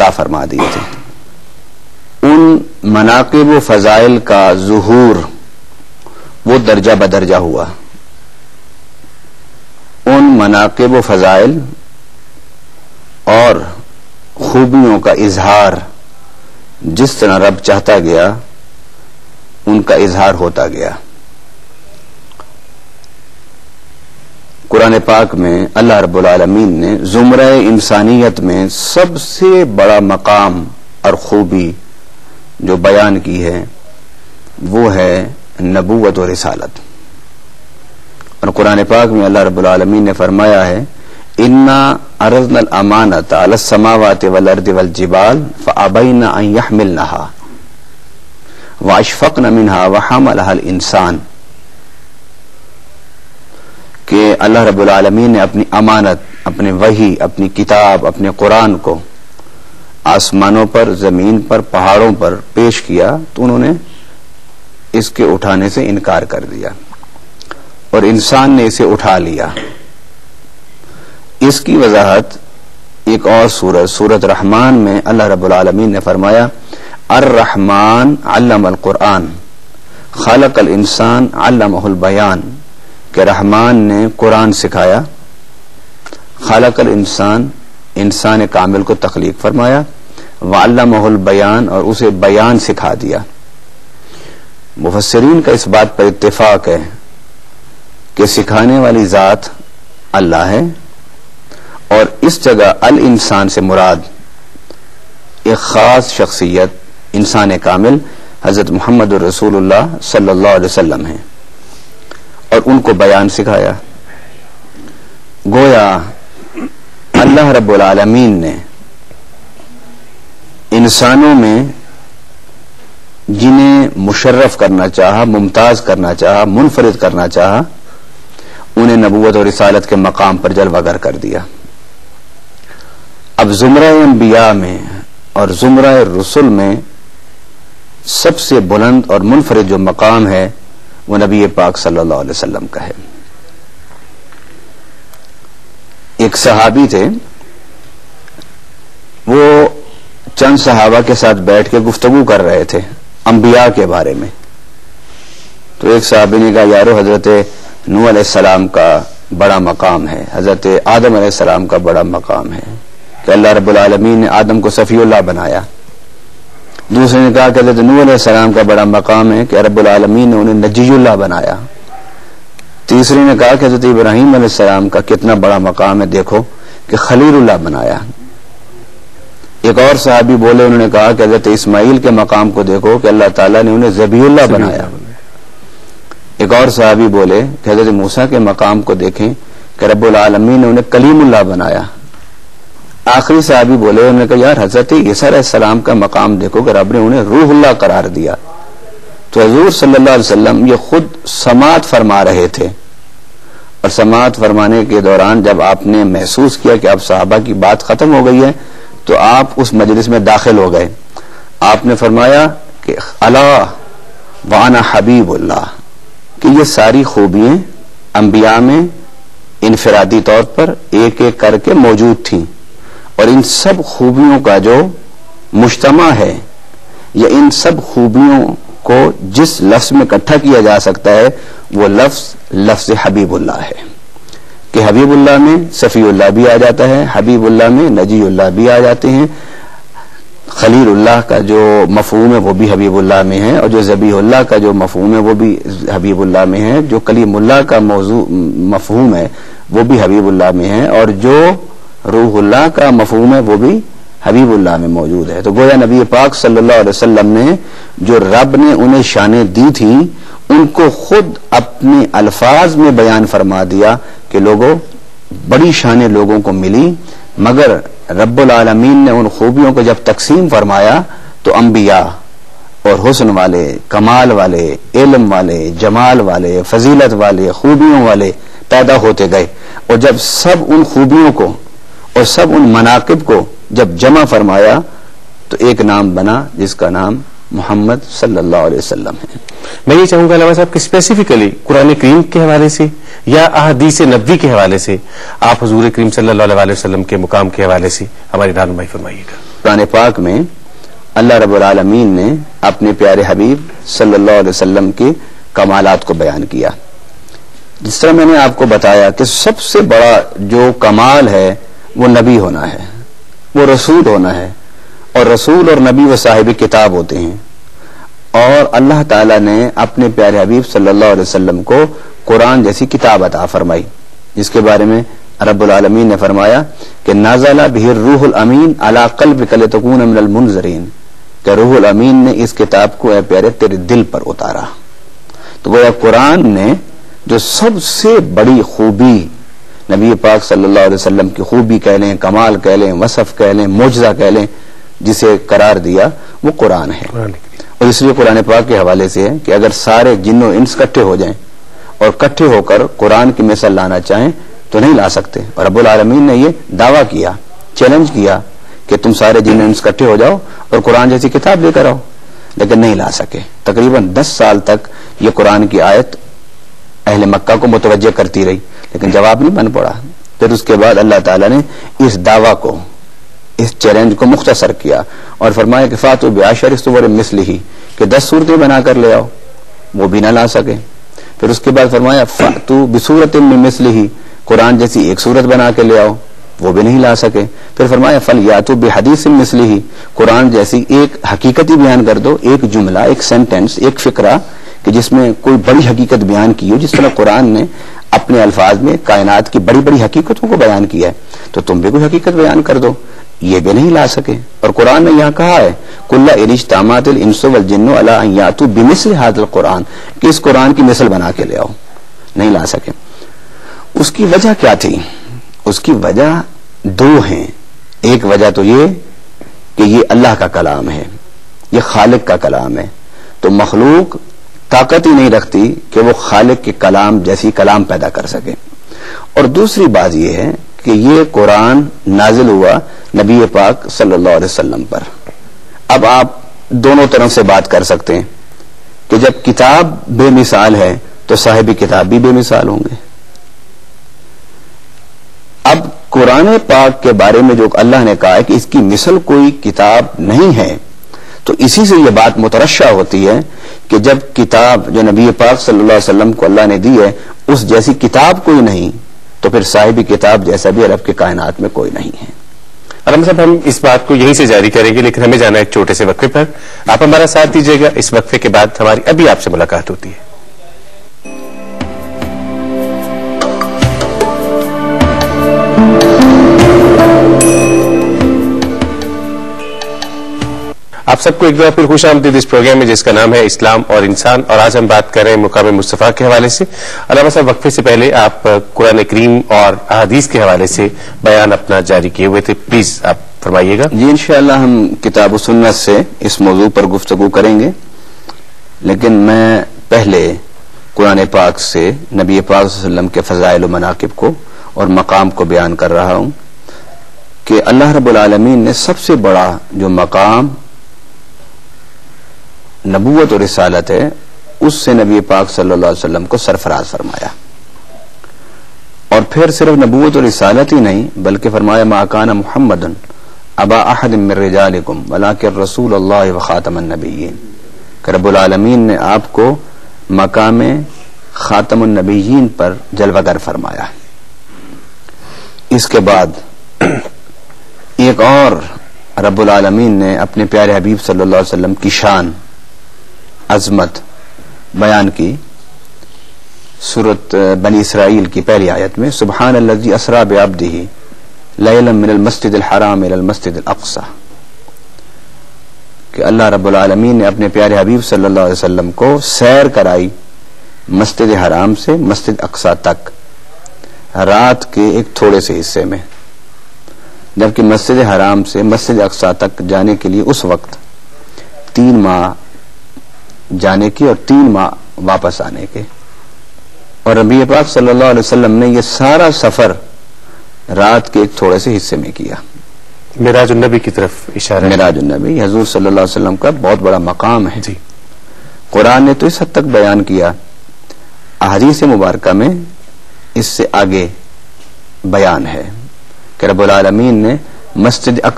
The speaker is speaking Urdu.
عطا فرما دیے تھے. ان مناقب و فضائل کا ظہور وہ درجہ بدرجہ ہوا. ان مناقب و فضائل اور خوبیوں کا اظہار جس طرح رب چاہتا گیا ان کا اظہار ہوتا گیا. قرآن پاک میں اللہ رب العالمین نے زمرہ انسانیت میں سب سے بڑا مقام اور خوبی جو بیان کی ہے وہ ہے نبوت و رسالت. اور قرآن پاک میں اللہ رب العالمین نے فرمایا ہے انا عرضنا الامانۃ علی السماوات والارض والجبال فابین ان یحملنها واشفقن منها وحملها الانسان، کہ اللہ رب العالمین نے اپنی امانت، اپنے وحی، اپنی کتاب، اپنے قرآن کو آسمانوں پر، زمین پر، پہاڑوں پر پیش کیا تو انہوں نے اس کے اٹھانے سے انکار کر دیا اور انسان نے اسے اٹھا لیا. اس کی وضاحت ایک اور سورۃ رحمان میں اللہ رب العالمین نے فرمایا الرحمن علم القرآن خلق الانسان علمہ البیان، کہ رحمان نے قرآن سکھایا، خلق الانسان، انسان کامل کو تخلیق فرمایا، وعلمہ البیان، اور اسے بیان سکھا دیا. مفسرین کا اس بات پر اتفاق ہے کہ سکھانے والی ذات اللہ ہے، اور اس جگہ الانسان سے مراد ایک خاص شخصیت انسان کامل حضرت محمد رسول اللہ صلی اللہ علیہ وسلم ہے، اور ان کو بیان سکھایا. گویا اللہ رب العالمین نے انسانوں میں جنہیں مشرف کرنا چاہا، ممتاز کرنا چاہا، منفرد کرنا چاہا، انہیں نبوت اور رسالت کے مقام پر جلوہ گر کر دیا. اب زمرہ انبیاء میں اور زمرہ رسل میں سب سے بلند اور منفرد جو مقام ہے وہ نبی پاک صلی اللہ علیہ وسلم کا ہے. ایک صحابی تھے، وہ چند صحابہ کے ساتھ بیٹھ کے گفتگو کر رہے تھے انبیاء کے بارے میں. تو ایک صحابی نے کہا یارو حضرت نوح علیہ السلام کا بڑا مقام ہے، حضرت آدم علیہ السلام کا بڑا مقام ہے کہ اللہ رب العالمین نے آدم کو صفی اللہ بنایا. دوسرے نے کہا کہ حضرت نوح علیہ السلام کا بڑا مقام ہے کہ رب العالمین نے انہیں نجی اللہ بنایا. تیسرے نے کہا کہ حضرت ابراہیم علیہ السلام کا کتنا بڑا مقام ہے، دیکھو کہ خلیل اللہ بنایا. ایک اور صحابی بولے، انہوں نے کہا کہ حضرت اسماعیل کے مقام کو دیکھو کہ اللہ تعالیٰ نے انہیں ذبیح اللہ بنایا. ایک اور صحابی بولے کہ حضرت موسیٰ کے مقام کو دیکھیں کہ رب العالمین نے انہیں کلیم اللہ بنایا. آخری صحابی بولے، انہوں نے کہا یار حضرت عیسیٰ علیہ السلام کا مقام دیکھو کہ رب نے انہیں روح اللہ قرار دیا. تو حضور صلی اللہ علیہ وسلم یہ خود سماعت فرما رہے تھے، اور سماعت فرمانے کے دوران جب آپ نے محسوس کیا کہ اب صحابہ کی بات ختم ہو گئی ہے تو آپ اس مجلس میں داخل ہو گئے. آپ نے فرمایا کہ الا وانا حبیب اللہ، کہ یہ ساری خوبیاں انبیاء میں انفرادی طور پر ایک ایک کر کے موجود تھیں، اور ان سب خوبیوں کا جو مجتمع ہے یا ان سب خوبیوں کو جس لفظ میں اکٹھا کیا جا سکتا ہے وہ لفظ حبیب اللہ ہے. کہ حبیب اللہ میں صفی اللہ بھی آ جاتا ہے، حبیب اللہ میں نجی اللہ بھی آ جاتے ہیں، خلیل اللہ کا جو مفہوم ہے وہ بھی حبیب اللہ میں ہے، اور جو ذبیح اللہ کا جو مفہوم ہے وہ بھی حبیب اللہ میں ہے، جو کلیم اللہ کا مفہوم ہے وہ بھی حبیب اللہ میں ہے، اور جو روح اللہ کا مفہوم ہے وہ بھی حبیب اللہ میں موجود ہے. تو گویا نبی پاک صلی اللہ علیہ وسلم نے جو رب نے انہیں شانیں دی تھیں ان کو خود اپنے الفاظ میں بیان فرما دیا کہ لوگوں بڑی شانیں لوگوں کو ملی، مگر رب العالمین نے ان خوبیوں کو جب تقسیم فرمایا تو انبیاء اور حسن والے، کمال والے، علم والے، جمال والے، فضیلت والے، خوبیوں والے پیدا ہوتے گئے، اور جب سب ان خوبیوں کو اور سب ان مناقب کو جب جمع فرمایا تو ایک نام بنا جس کا نام محمد صلی اللہ علیہ وسلم ہے. میں یہ چاہوں گا علامہ صاحب کہ اسپیسیفکلی قرآن کریم کے حوالے سے یا احادیث نبوی کے حوالے سے آپ حضور کریم صلی اللہ علیہ وسلم کے مقام کے حوالے سے ہماری رہنمائی فرمائیے گا. قرآن پاک میں اللہ رب العالمین نے اپنے پیارے حبیب صلی اللہ علیہ وسلم کے کمالات کو بیان کیا. جس طرح میں نے آپ کو بتایا کہ سب سے بڑا جو کمال ہے وہ نبی ہونا ہے, وہ رسول ہونا ہے, اور رسول اور نبی وہ صاحب کتاب ہوتے ہیں. اور اللہ تعالیٰ نے اپنے پیارے حبیب صلی اللہ علیہ وسلم کو قرآن جیسی کتاب عطا فرمائی, جس کے بارے میں رب العالمین نے فرمایا کہ نازل بہ الروح الامین علی قلبک لتکون من المنذرین, کہ روح الامین نے اس کتاب کو اے پیارے تیرے دل پر اتارا. تو وہ قرآن نے جو سب سے بڑی خوبی نبی پاک صلی اللہ علیہ وسلم کی خوبی کہہ لیں, کمال کہہ لیں, وصف کہہ لیں, معجزہ کہہ لیں, جسے قرار دیا وہ قرآن ہے. اور اس لیے قرآن پاک کے حوالے سے ہے کہ اگر سارے جن و انس اکٹھے ہو جائیں اور اکٹھے ہو کر قرآن کی مثل لانا چاہیں تو نہیں لا سکتے. اور رب العالمین نے یہ دعویٰ کیا, چیلنج کیا کہ تم سارے جن و انس اکٹھے ہو جاؤ اور قرآن جیسی کتاب لے کر آؤ, لیکن نہیں لا سکے. تقریباً 10 سال تک یہ قرآن کی آیت اہل مکہ کو متوجہ کرتی رہی, لیکن جواب نہیں بن پڑا. پھر اس کے بعد اللہ تعالیٰ نے اس دعویٰ کو, اس چیلنج کو مختصر کیا اور فرمایا کہ فاتو بعشر سور مثلہ, کہ 10 صورتیں بنا کر لے آؤ. وہ بھی نہ لا سکے. پھر اس کے بعد فرمایا فاتو بسورۃ من مثلہ, قرآن جیسی ایک صورت بنا کے لے آؤ. وہ بھی نہیں لا سکے. پھر فرمایا فلیاتو بحدیث مثلہ, قرآن جیسی ایک حقیقت ہی بیان کر دو, ایک جملہ, ایک سینٹنس, ایک فقرہ کہ جس میں کوئی بڑی حقیقت بیان کی ہو, جس طرح قرآن نے اپنے الفاظ میں کائنات کی بڑی بڑی حقیقتوں کو بیان کیا ہے, تو تم بھی کوئی حقیقت بیان کر دو. یہ بھی نہیں لا سکے. اور قرآن نے یہاں کہا ہے کل ان اجتمعت الانس والجن علی ان یاتوا بمثل ھذا القرآن, کہ اس قرآن کی مثل بنا کے لے آؤ. نہیں لا سکے. اس کی وجہ کیا تھی؟ اس کی وجہ 2 ہیں. ایک وجہ تو یہ کہ یہ اللہ کا کلام ہے, یہ خالق کا کلام ہے, تو مخلوق طاقت ہی نہیں رکھتی کہ وہ خالق کے کلام جیسی کلام پیدا کر سکے. اور دوسری بات یہ ہے کہ یہ قرآن نازل ہوا نبی پاک صلی اللہ علیہ وسلم پر. اب آپ دونوں طرف سے بات کر سکتے ہیں کہ جب کتاب بے مثال ہے تو صاحب کتاب بھی بے مثال ہوں گے. اب قرآن پاک کے بارے میں جو اللہ نے کہا ہے کہ اس کی مثل کوئی کتاب نہیں ہے, تو اسی سے یہ بات مترشح ہوتی ہے کہ جب کتاب جو نبی پاک صلی اللہ علیہ وسلم کو اللہ نے دی ہے اس جیسی کتاب کوئی نہیں, تو پھر صاحب کتاب جیسا بھی عرب کے کائنات میں کوئی نہیں ہے. علامہ صاحب ہم اس بات کو یہیں سے جاری کریں گے, لیکن ہمیں جانا ہے ایک چھوٹے سے وقفے پر. آپ ہمارا ساتھ دیجیے گا. اس وقفے کے بعد ہماری ابھی آپ سے ملاقات ہوتی ہے. آپ سب کو ایک بار پھر خوش آمدید اس پروگرام میں جس کا نام ہے اسلام اور انسان, اور آج ہم بات کر رہے ہیں مقام مصطفیٰ کے حوالے سے. علامہ صاحب وقفے سے پہلے آپ قرآن کریم اور احادیث کے حوالے سے بیان اپنا جاری کیے ہوئے تھے, پلیز آپ فرمائیے گا. جی انشاءاللہ ہم کتاب و سنت سے اس موضوع پر گفتگو کریں گے, لیکن میں پہلے قرآن پاک سے نبی پاک صلی اللہ علیہ وسلم کے فضائل و مناقب کو اور مقام کو بیان کر رہا ہوں کہ اللہ رب العالمین نے سب سے بڑا جو مقام نبوت اور رسالت ہے اس سے نبی پاک صلی اللہ علیہ وسلم کو سرفراز فرمایا. اور پھر صرف نبوت اور رسالت ہی نہیں بلکہ فرمایا ما کان محمد ابا احد من رجالکم ولکن رسول اللہ وخاتم النبیین, کہ رب العالمین نے آپ کو مقام خاتم النبیین پر جلوہ گر فرمایا. اس کے بعد ایک اور رب العالمین نے اپنے پیارے حبیب صلی اللہ علیہ وسلم کی شان, عظمت بیان کی سورۃ بنی اسرائیل کی پہلی آیت میں, سبحان الذی اسری بعبدہ لیلا من المسجد الحرام الى المسجد الاقصی, کہ اللہ رب العالمین نے اپنے پیارے حبیب صلی اللہ علیہ وسلم کو سیر کرائی مسجد حرام سے مسجد اقصی تک رات کے ایک تھوڑے سے حصے میں, جبکہ مسجد حرام سے مسجد اقصی تک جانے کے لیے اس وقت 3 ماہ جانے کی اور 3 ماہ واپس آنے کے. اور نبی پاک صلی اللہ علیہ وسلم نے یہ سارا سفر رات کے ایک تھوڑے سے حصے میں کیا. معراج النبی کی طرف اشارہ. معراج النبی حضور صلی اللہ علیہ وسلم کا بہت بڑا مقام ہے. قرآن نے تو اس حد تک بیان کیا, احادیث مبارکہ میں اس سے آگے بیان ہے کہ رب العالمین نے مسجد